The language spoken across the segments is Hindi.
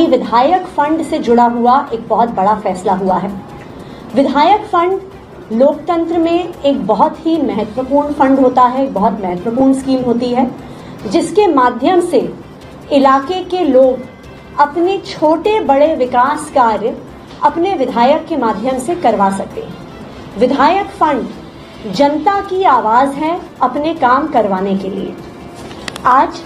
विधायक फंड से जुड़ा हुआ एक बहुत बड़ा फैसला हुआ है। विधायक फंड लोकतंत्र में एक बहुत ही महत्वपूर्ण फंड होता है, बहुत महत्वपूर्ण स्कीम होती है, जिसके माध्यम से इलाके के लोग अपने छोटे बड़े विकास कार्य अपने विधायक के माध्यम से करवा सकते हैं। विधायक फंड जनता की आवाज है अपने काम करवाने के लिए। आज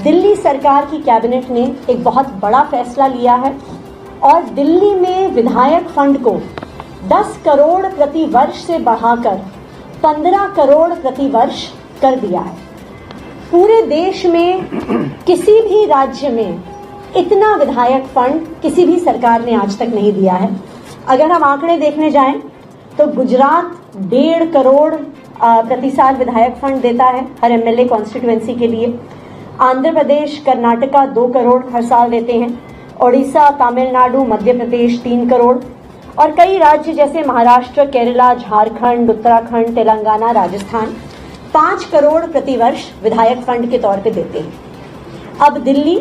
दिल्ली सरकार की कैबिनेट ने एक बहुत बड़ा फैसला लिया है और दिल्ली में विधायक फंड को 10 करोड़ प्रति वर्ष से बढ़ाकर 15 करोड़ प्रति वर्ष कर दिया है। पूरे देश में किसी भी राज्य में इतना विधायक फंड किसी भी सरकार ने आज तक नहीं दिया है। अगर हम आंकड़े देखने जाएं तो गुजरात 1.5 करोड़ प्रति साल विधायक फंड देता है हर एमएलए कॉन्स्टिट्यूएंसी के लिए। आंध्र प्रदेश, कर्नाटका 2 करोड़ हर साल देते हैं। ओडिशा, तमिलनाडु, मध्य प्रदेश 3 करोड़ और कई राज्य जैसे महाराष्ट्र, केरला, झारखंड, उत्तराखंड, तेलंगाना, राजस्थान 5 करोड़ प्रति वर्ष विधायक फंड के तौर पे देते हैं। अब दिल्ली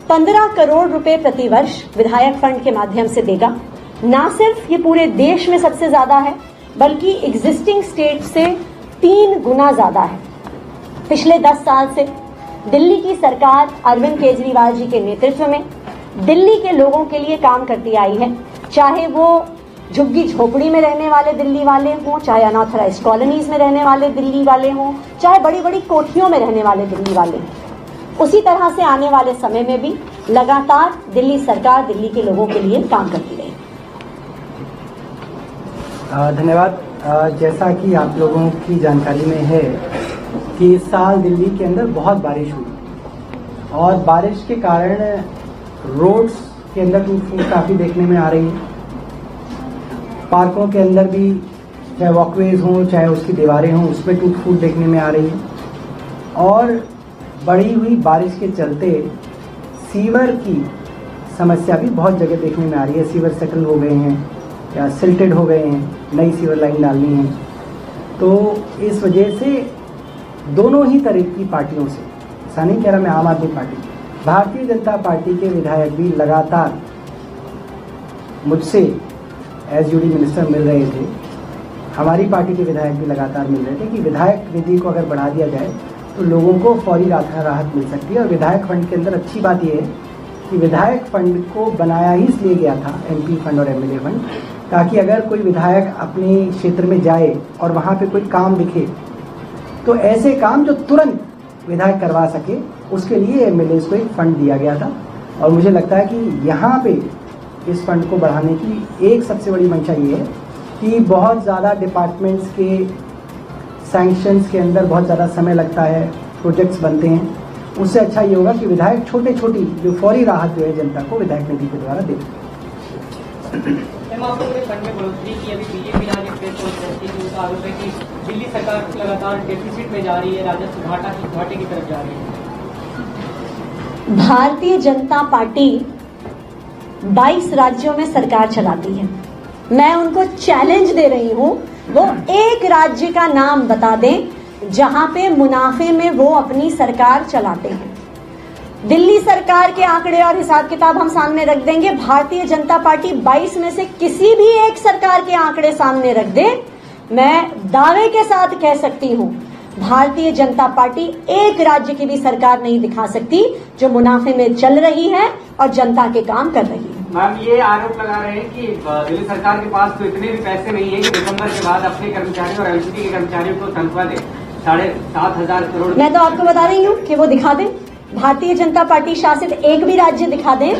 15 करोड़ रुपए प्रति वर्ष विधायक फंड के माध्यम से देगा। ना सिर्फ ये पूरे देश में सबसे ज्यादा है, बल्कि एग्जिस्टिंग स्टेट से 3 गुना ज्यादा है। पिछले 10 साल से दिल्ली की सरकार अरविंद केजरीवाल जी के नेतृत्व में दिल्ली के लोगों के लिए काम करती आई है, चाहे वो झुग्गी झोपड़ी में रहने वाले दिल्ली वाले हों, चाहे अनऑथराइज्ड कॉलोनीज में रहने वाले दिल्ली वाले हों, चाहे बड़ी बड़ी कोठियों में रहने वाले दिल्ली वाले हों। उसी तरह से आने वाले समय में भी लगातार दिल्ली सरकार दिल्ली के लोगों के लिए काम करती रहेगी। धन्यवाद। जैसा कि आप लोगों की जानकारी में है कि इस साल दिल्ली के अंदर बहुत बारिश हुई और बारिश के कारण रोड्स के अंदर टूट फूट काफ़ी देखने में आ रही है। पार्कों के अंदर भी चाहे वॉकवेज हों चाहे उसकी दीवारें हों, उसमें टूट फूट देखने में आ रही है। और बढ़ी हुई बारिश के चलते सीवर की समस्या भी बहुत जगह देखने में आ रही है। सीवर सेटल हो गए हैं या सिल्टेड हो गए हैं, नई सीवर लाइन डालनी है। तो इस वजह से दोनों ही तरह की पार्टियों से, ऐसा नहीं कह रहा मैं आम आदमी पार्टी, भारतीय जनता पार्टी के विधायक भी लगातार मुझसे एज यूडी मिनिस्टर मिल रहे थे। हमारी पार्टी के विधायक भी लगातार मिल रहे थे कि विधायक निधि को अगर बढ़ा दिया जाए तो लोगों को फौरी राहत मिल सकती है। और विधायक फंड के अंदर अच्छी बात यह है कि विधायक फंड को बनाया ही इसलिए गया था, एमपी फंड और एमएलए फंड, ताकि अगर कोई विधायक अपने क्षेत्र में जाए और वहाँ पे कोई काम दिखे तो ऐसे काम जो तुरंत विधायक करवा सके, उसके लिए एमएलए को एक फंड दिया गया था। और मुझे लगता है कि यहाँ पे इस फंड को बढ़ाने की एक सबसे बड़ी मंशा ये है कि बहुत ज़्यादा डिपार्टमेंट्स के सैंक्शंस के अंदर बहुत ज़्यादा समय लगता है, प्रोजेक्ट्स बनते हैं। उससे अच्छा ये होगा कि विधायक छोटी जो फौरी राहत जो है जनता को विधायक निधि के द्वारा दे। फंड में बढ़ोतरी की अभी बीजेपी ने आज प्रेस कॉन्फ्रेंस की, उनका आरोप है कि दिल्ली सरकार लगातार डेफिसिट में जा रही है, राजस्व घाटे की तरफ जा रही है। भारतीय जनता पार्टी 22 राज्यों में सरकार चलाती है। मैं उनको चैलेंज दे रही हूं, वो एक राज्य का नाम बता दें जहां पे मुनाफे में वो अपनी सरकार चलाते हैं। दिल्ली सरकार के आंकड़े और हिसाब किताब हम सामने रख देंगे। भारतीय जनता पार्टी 22 में से किसी भी एक सरकार के आंकड़े सामने रख दे, मैं दावे के साथ कह सकती हूं भारतीय जनता पार्टी एक राज्य की भी सरकार नहीं दिखा सकती जो मुनाफे में चल रही है और जनता के काम कर रही है। मैम, ये आरोप लगा रहे हैं कि दिल्ली सरकार के पास तो इतने भी पैसे नहीं है कि दिसंबर के बाद अपने कर्मचारियों और एलसीटी के कर्मचारियों को तनख्वाह दे 7,500 करोड़। मैं तो आपको बता रही हूँ कि वो दिखा दें, भारतीय जनता पार्टी शासित एक भी राज्य दिखा दें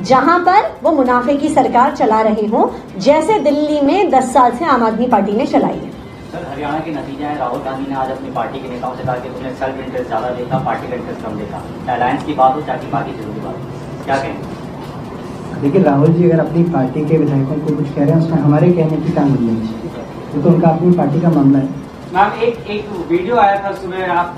जहां पर वो मुनाफे की सरकार चला रहे हो, जैसे दिल्ली में 10 साल से आम आदमी पार्टी ने चलाई है। सर, हरियाणा के नतीजा है, राहुल गांधी ने आज अपनी पार्टी के नेताओं से कहा कि उन्हें सेल्फ इंटरेस्ट ज्यादा देखा, पार्टी का इंटरेस्ट कम देखा। अलायंस की बात हो चाहे बाकी चीजों की बात हो, क्या कहेंगे? देखिए, राहुल जी अगर अपनी पार्टी के विधायकों को कुछ कह रहे हैं उसमें हमारे कहने की क्या मतलब है? तो उनका अपनी पार्टी का मामला है। मैम, एक वीडियो आया था सुबह, आप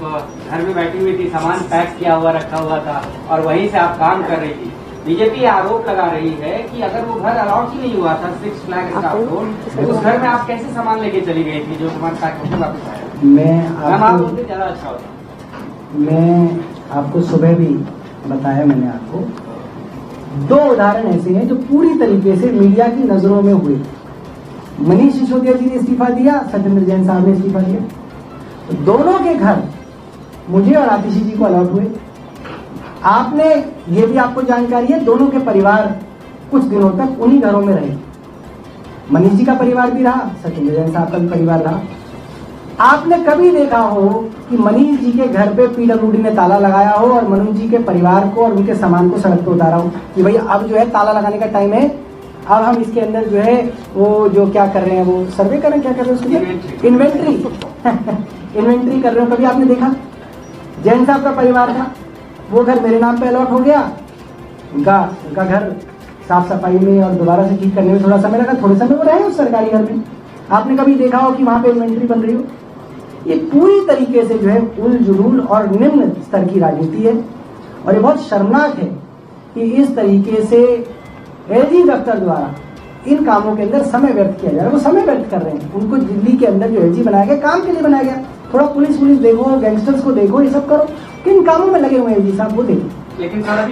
घर में बैठी हुई थी, सामान पैक किया हुआ रखा हुआ था और वहीं से आप काम कर रही थी। बीजेपी आरोप लगा रही है कि अगर वो घर अलॉट ही नहीं हुआ था 6 फ्लैग स्टाफ को, तो उस घर में आप कैसे सामान लेके चली गई थी जो सामान पैक होकर वापस आया? मैं ज्यादा अच्छा होता। मैं आपको सुबह भी बताया मैंने आपको दो उदाहरण ऐसे हैं जो पूरी तरीके से मीडिया की नजरों में हुए। मनीष सिसोदिया जी ने इस्तीफा दिया, सत्येंद्र जैन साहब ने इस्तीफा दिया। तो दोनों के घर मुझे और आतिशी जी को अलॉट हुए। आपने, ये भी आपको जानकारी है, दोनों के परिवार कुछ दिनों तक उन्हीं घरों में रहे। मनीष जी का परिवार भी रहा, सत्येंद्र जैन साहब का भी परिवार रहा। आपने कभी देखा हो कि मनीष जी के घर पे पीडब्ल्यूडी ने ताला लगाया हो और मनोज जी के परिवार को और उनके सामान को सड़क पे उतारा हो कि भाई अब जो है ताला लगाने का टाइम है, अब हम इसके अंदर जो है वो जो क्या कर रहे हैं, वो सर्वे कर रहे हैं, क्या कर रहे हैं उसके इन्वेंट्री इन्वेंट्री कर रहे हो। कभी आपने देखा? जैन साहब का परिवार था, वो घर मेरे नाम पे अलॉट हो गया। उनका घर साफ सफाई में और दोबारा से ठीक करने में थोड़ा समय लगा, थोड़े समय वो रहे उस सरकारी घर में। आपने कभी देखा हो कि वहां पे इन्वेंट्री बन रही हो? ये पूरी तरीके से जो है उल-जुलूल और निम्न स्तर की राजनीति है और ये बहुत शर्मनाक है कि इस तरीके से एलजी दफ्तर द्वारा इन कामों के अंदर समय व्यर्थ किया जा रहा है। वो समय व्यर्थ कर रहे हैं, उनको दिल्ली के अंदर जो एलजी बनाया गया काम के लिए बनाया गया। थोड़ा पुलिस देखो, गैंगस्टर्स को देखो, ये सब करो, किन कामों में लगे हुए हैं एलजी साहब, वो देखो। लेकिन सर अभी